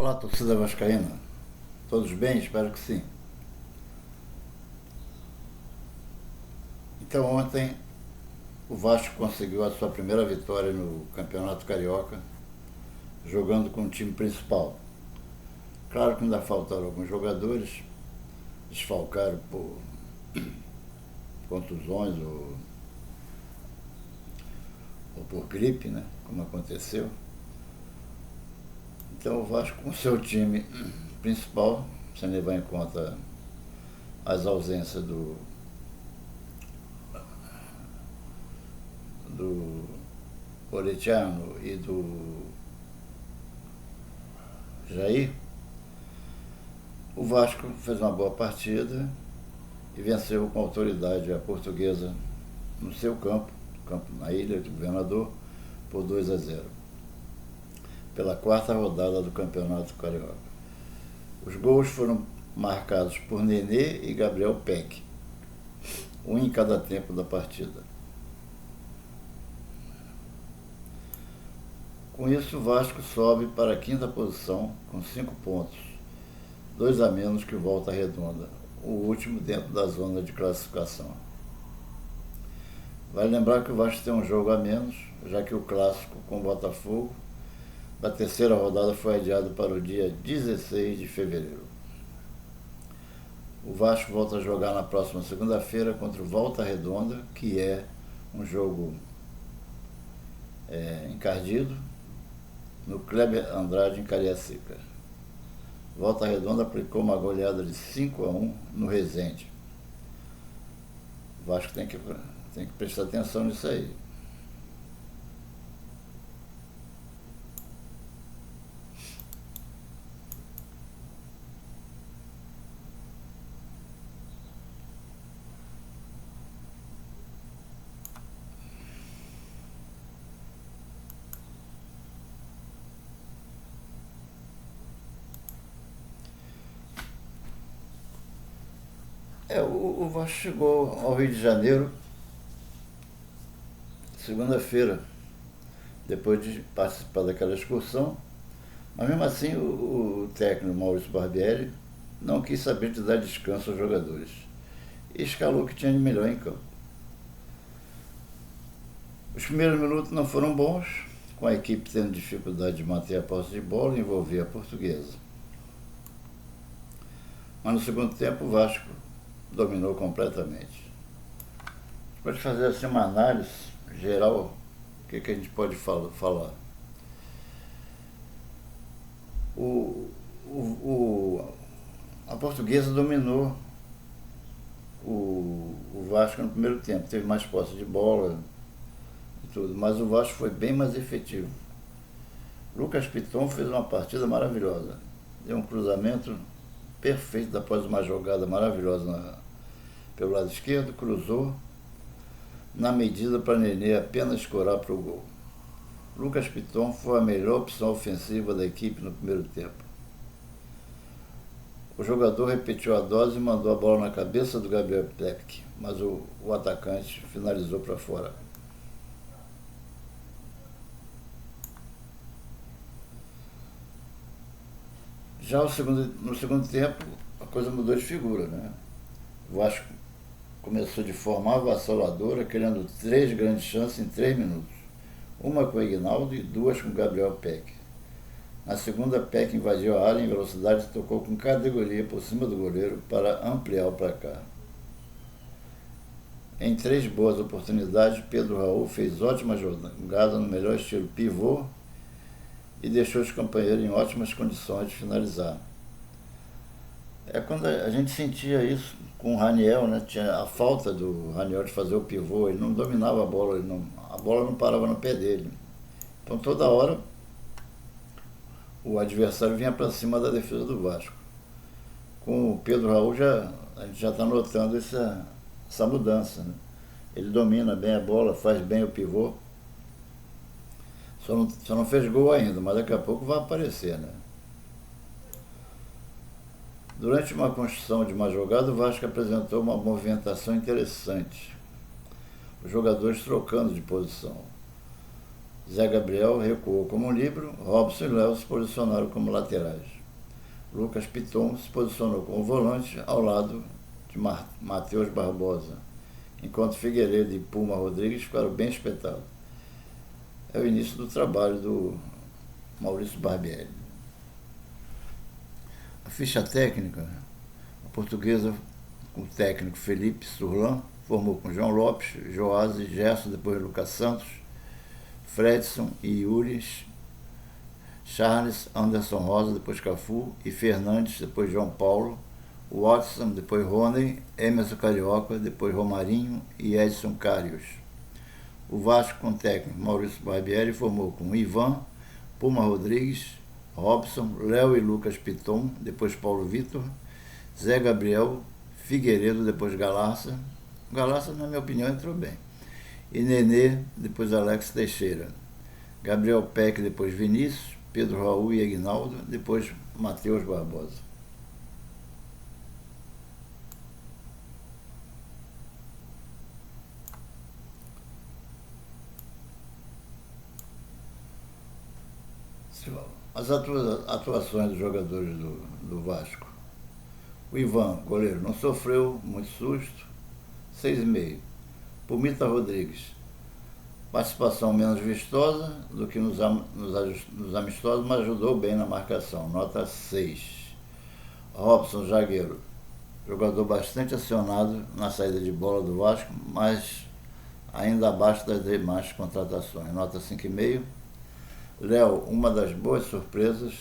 Olá, torcida vascaína. Todos bem? Espero que sim. Então ontem o Vasco conseguiu a sua primeira vitória no Campeonato Carioca, jogando com o time principal. Claro que ainda faltaram alguns jogadores, desfalcaram por contusões ou por gripe, né? Como aconteceu. Então o Vasco com seu time principal, sem levar em conta as ausências do Oretiano e do Jair, o Vasco fez uma boa partida e venceu com autoridade a Portuguesa no seu campo na Ilha do Governador, por 2-0, pela quarta rodada do Campeonato Carioca. Os gols foram marcados por Nenê e Gabriel Peck, um em cada tempo da partida. Com isso, o Vasco sobe para a quinta posição com 5 pontos, 2 a menos que o Volta Redonda, o último dentro da zona de classificação. Vale lembrar que o Vasco tem um jogo a menos, já que o clássico com o Botafogo da terceira rodada foi adiado para o dia 16 de fevereiro. O Vasco volta a jogar na próxima segunda-feira contra o Volta Redonda, que é um jogo encardido, no Kleber Andrade, em Cariacica. Volta Redonda aplicou uma goleada de 5-1 no Resende. O Vasco tem que prestar atenção nisso aí. O Vasco chegou ao Rio de Janeiro segunda-feira, depois de participar daquela excursão, mas mesmo assim o técnico Maurício Barbieri não quis saber de dar descanso aos jogadores e escalou o que tinha de melhor em campo. Os primeiros minutos não foram bons, com a equipe tendo dificuldade de manter a posse de bola e envolver a Portuguesa. Mas no segundo tempo o Vasco dominou completamente. Pode fazer assim uma análise geral, o que a gente pode falar. A Portuguesa dominou o Vasco no primeiro tempo, teve mais posse de bola e tudo, mas o Vasco foi bem mais efetivo. Lucas Piton fez uma partida maravilhosa, deu um cruzamento perfeito após uma jogada maravilhosa pelo lado esquerdo, cruzou na medida para Nenê apenas escorar para o gol. Lucas Piton foi a melhor opção ofensiva da equipe no primeiro tempo. O jogador repetiu a dose e mandou a bola na cabeça do Gabriel Peck, mas o atacante finalizou para fora. Já no segundo tempo, a coisa mudou de figura, né? O Vasco começou de forma avassaladora, criando 3 grandes chances em 3 minutos. Uma com o Ignaldo e 2 com o Gabriel Peck. Na segunda, Peck invadiu a área em velocidade e tocou com categoria por cima do goleiro para ampliar o placar. Em 3 boas oportunidades, Pedro Raul fez ótima jogada no melhor estilo pivô e deixou os companheiros em ótimas condições de finalizar. Quando a gente sentia isso com o Raniel, né? Tinha a falta do Raniel de fazer o pivô, ele não dominava a bola, a bola não parava no pé dele. Então toda hora o adversário vinha para cima da defesa do Vasco. Com o Pedro Raul a gente já está notando essa mudança, né? Ele domina bem a bola, faz bem o pivô. Só não fez gol ainda, mas daqui a pouco vai aparecer, né? Durante uma construção de uma jogada, o Vasco apresentou uma movimentação interessante. Os jogadores trocando de posição. Zé Gabriel recuou como líbero, Robson e Léo se posicionaram como laterais. Lucas Piton se posicionou como volante ao lado de Matheus Barbosa, enquanto Figueiredo e Puma Rodrigues ficaram bem espetados. É o início do trabalho do Maurício Barbieri. A ficha técnica, a Portuguesa, com o técnico Felipe Surlan, formou com João Lopes, Joás e Gerson, depois Lucas Santos, Fredson e Yuri, Charles, Anderson Rosa, depois Cafu, e Fernandes, depois João Paulo, Watson, depois Rony, Emerson Carioca, depois Romarinho e Edson Carios. O Vasco, com o técnico Maurício Barbieri, formou com Ivan, Puma Rodrigues, Robson, Léo e Lucas Piton, depois Paulo Vitor, Zé Gabriel, Figueiredo, depois Galarça. Galarça, na minha opinião, entrou bem. E Nenê, depois Alex Teixeira. Gabriel Peck, depois Vinícius, Pedro Raul e Aguinaldo, depois Matheus Barbosa. As atuações dos jogadores do Vasco. O Ivan, goleiro, não sofreu muito susto, 6,5. Pumita Rodrigues, participação menos vistosa do que nos amistosos, mas ajudou bem na marcação, nota 6. Robson, zagueiro, jogador bastante acionado na saída de bola do Vasco, mas ainda abaixo das demais contratações, nota 5,5. Léo, uma das boas surpresas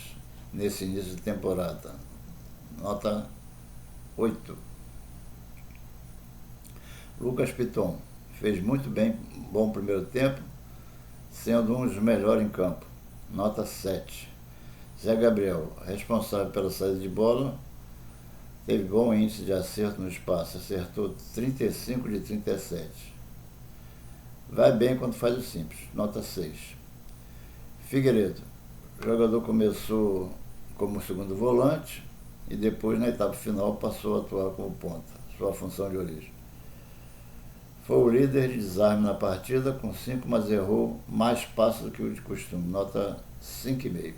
nesse início de temporada, nota 8. Lucas Piton fez muito bem, bom primeiro tempo, sendo um dos melhores em campo, nota 7. Zé Gabriel, responsável pela saída de bola, teve bom índice de acerto no espaço, acertou 35 de 37. Vai bem quando faz o simples, nota 6. Figueiredo, o jogador começou como segundo volante e depois, na etapa final, passou a atuar como ponta, sua função de origem. Foi o líder de desarme na partida, com 5, mas errou mais passos do que o de costume, nota 5,5.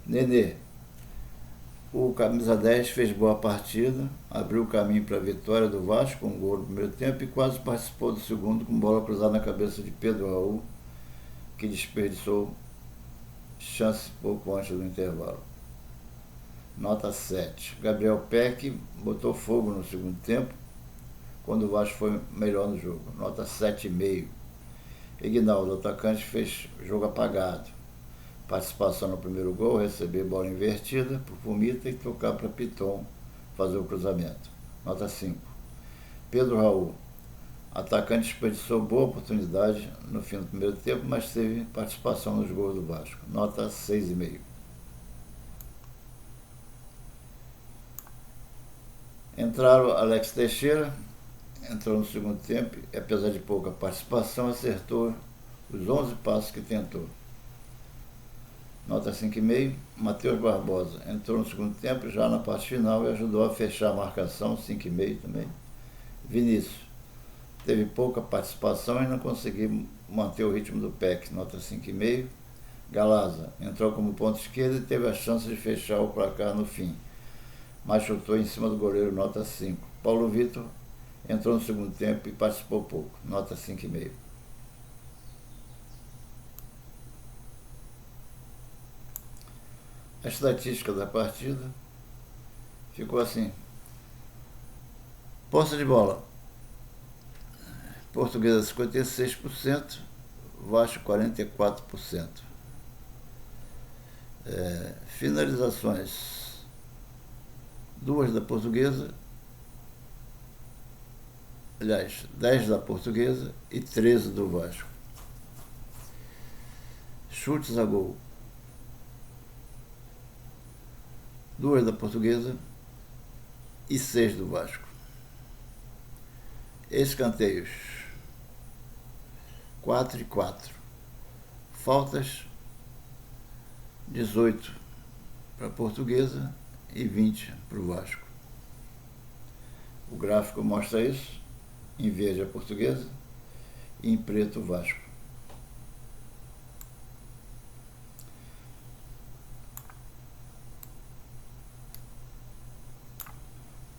Nenê, o camisa 10 fez boa partida, abriu o caminho para a vitória do Vasco com um gol no primeiro tempo e quase participou do segundo com bola cruzada na cabeça de Pedro Raul, que desperdiçou chance pouco antes do intervalo. Nota 7. Gabriel Peck botou fogo no segundo tempo, quando o Vasco foi melhor no jogo. Nota 7,5. Aguinaldo, atacante, fez jogo apagado. Participação no primeiro gol, receber bola invertida por Pumita e tocar para Piton fazer o cruzamento. Nota 5. Pedro Raul, atacante, desperdiçou boa oportunidade no fim do primeiro tempo, mas teve participação nos gols do Vasco. Nota 6,5. Entraram Alex Teixeira, entrou no segundo tempo e, apesar de pouca participação, acertou os 11 passos que tentou. Nota 5,5. Matheus Barbosa entrou no segundo tempo, já na parte final, e ajudou a fechar a marcação, 5,5 também. Vinícius teve pouca participação e não conseguiu manter o ritmo do PEC, nota 5,5. Galaza entrou como ponta esquerda e teve a chance de fechar o placar no fim, mas chutou em cima do goleiro, nota 5. Paulo Vitor entrou no segundo tempo e participou pouco, nota 5,5. A estatística da partida ficou assim: posse de bola, Portuguesa 56%, Vasco 44%. Finalizações, 2 da Portuguesa, aliás, 10 da Portuguesa e 13 do Vasco. Chutes a gol, 2 da Portuguesa e 6 do Vasco. Escanteios, 4 e 4. Faltas, 18 para a Portuguesa e 20 para o Vasco. O gráfico mostra isso, em verde a Portuguesa e em preto o Vasco.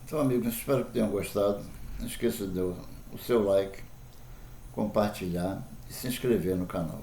Então, amigos, espero que tenham gostado. Não esqueça de dar o seu like, compartilhar e se inscrever no canal.